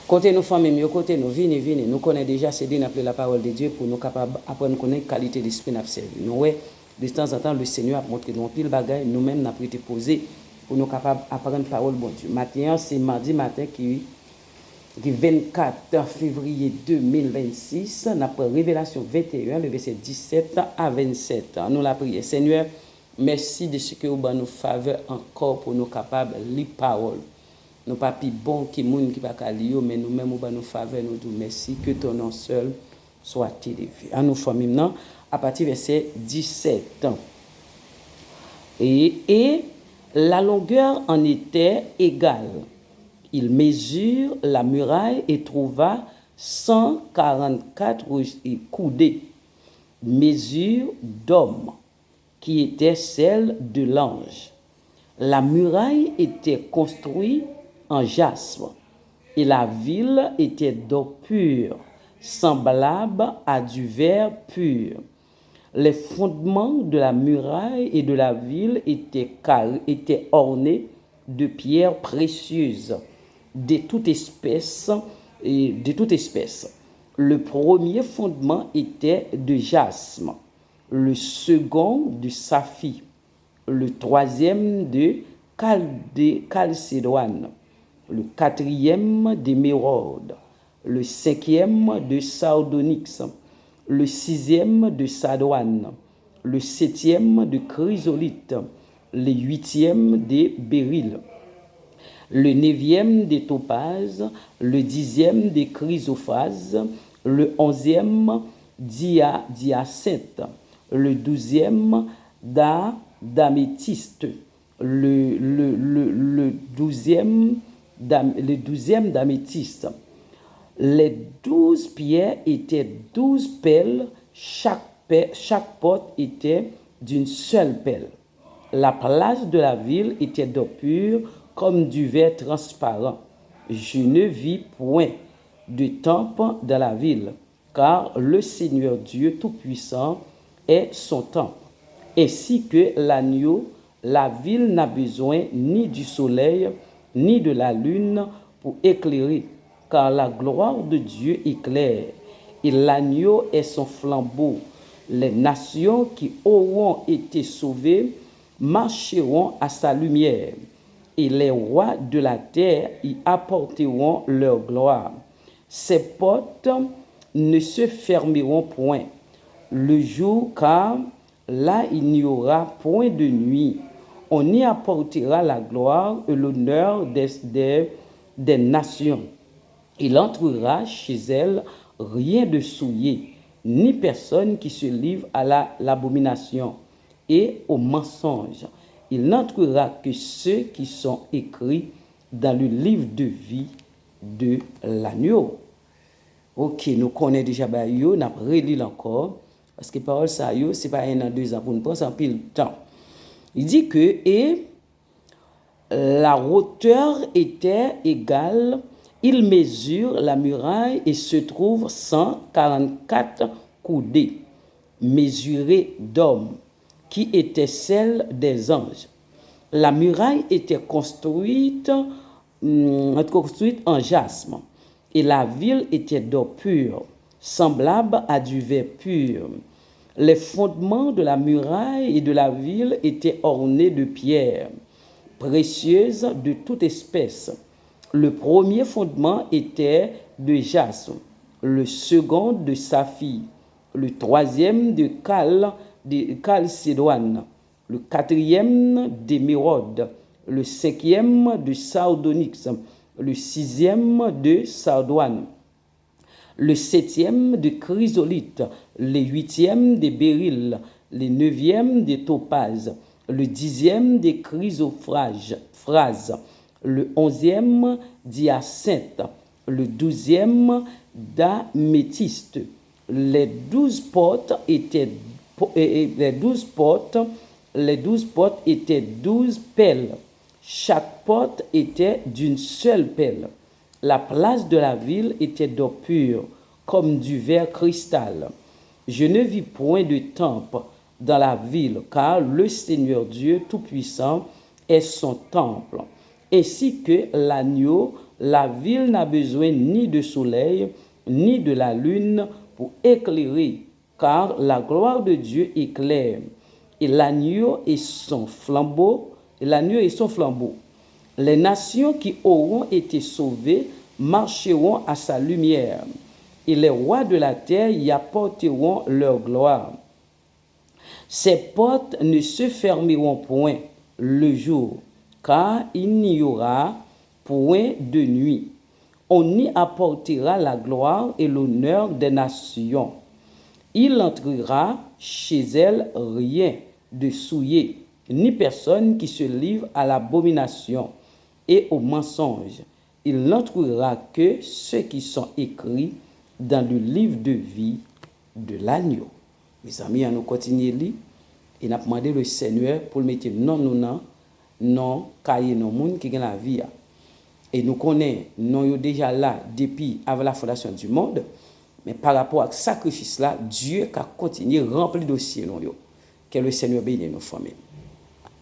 Côté nous familles, mieux côté nous, venez, nous connaissons déjà, c'est bien appeler la parole de Dieu pour nous capables d'apprendre à connaître la qualité d'esprit n'a servi. Nous, ouais, de temps en temps, le Seigneur a montré nous pile bagaille, nous-mêmes, n'a été posé pour nous capables d'apprendre la parole de bon Dieu. Maintenant, c'est mardi matin qui 24 février 2026, notre révélation 21, le verset 17 à 27. Nous la prions. Seigneur, merci de ce que vous nous faveur encore pour nous capables de lire parole. Nous pas plus bon qui moun qui pas lire, mais nous-mêmes nous nous faveur, nous disons merci que ton nom seul soit élevé. À nous famille maintenant, à partir verset 17. Et la longueur en était égale. Il mesure la muraille et trouva 144 coudées, mesure d'homme, qui était celle de l'ange. La muraille était construite en jaspe, et la ville était d'eau pure, semblable à du verre pur. Les fondements de la muraille et de la ville étaient ornés de pierres précieuses, de toute espèce. Le premier fondement était de jasme, le second de saphir, le troisième de chalcédoine, le quatrième d'émeraude, le cinquième de sardonyx, le sixième de sardoine, le septième de chrysolite, le huitième de béryl, le neuvième des topazes, le dixième des chrysophases, le onzième d'hyacinthe, le douzième d'améthyste, le douzième d'améthyste. Les 12 pierres étaient 12 pelles, chaque porte était d'une seule pelle. La place de la ville était d'eau pure comme du verre transparent. Je ne vis point de temple dans la ville, car le Seigneur Dieu Tout-Puissant est son temple. Ainsi que l'agneau, la ville n'a besoin ni du soleil, ni de la lune pour éclairer, car la gloire de Dieu éclaire, et l'agneau est son flambeau. Les nations qui auront été sauvées marcheront à sa lumière, et les rois de la terre y apporteront leur gloire. Ses portes ne se fermeront point le jour, car là il n'y aura point de nuit. On y apportera la gloire et l'honneur des nations. Il entrera chez elle rien de souillé, ni personne qui se livre à l'abomination et au mensonge. Il n'entrera que ceux qui sont écrits dans le livre de vie de l'agneau. Ok, nous connaissons déjà Bayo, nous avons relu encore, parce que parole ça, ce n'est pas un an, 2 ans, pour nous prendre en pile temps. Il dit que la hauteur était égale, il mesure la muraille et se trouve 144 coudées, mesurées d'hommes, qui était celle des anges. La muraille était construite en jasme, et la ville était d'eau pure, semblable à du verre pur. Les fondements de la muraille et de la ville étaient ornés de pierres précieuses de toute espèce. Le premier fondement était de jasme, le second de saphir, le troisième de chalcédoine, le quatrième d'émeraude, le cinquième de sardonyx, le sixième de sardoine, le septième de chrysolite, le huitième de béryl, le neuvième de topaz, le dixième de chrysophrases, le onzième d'hyacinthe, le douzième d'améthyste. Les 12 portes étaient 12 pelles. Chaque porte était d'une seule pelle. La place de la ville était d'eau pure, comme du verre cristal. Je ne vis point de temple dans la ville, car le Seigneur Dieu Tout-Puissant est son temple, ainsi que l'agneau La ville n'a besoin ni de soleil, ni de la lune pour éclairer, car la gloire de Dieu éclaire, et l'agneau est son flambeau, Les nations qui auront été sauvées marcheront à sa lumière, et les rois de la terre y apporteront leur gloire. Ses portes ne se fermeront point le jour, car il n'y aura point de nuit. On y apportera la gloire et l'honneur des nations. Il n'entrera chez elle rien de souillé, ni personne qui se livre à l'abomination et au mensonge. Il n'entrera que ceux qui sont écrits dans le livre de vie de l'agneau. Mes amis, nous continuons à lire et nous demandé le Seigneur pour le mettre non cahier non monde qui gagne la vie. Et nous connaissons, nous sommes déjà là depuis avant la fondation du monde, mais par rapport à ce sacrifice là, Dieu a continué à remplir le dossier. Que le Seigneur bénisse nos familles.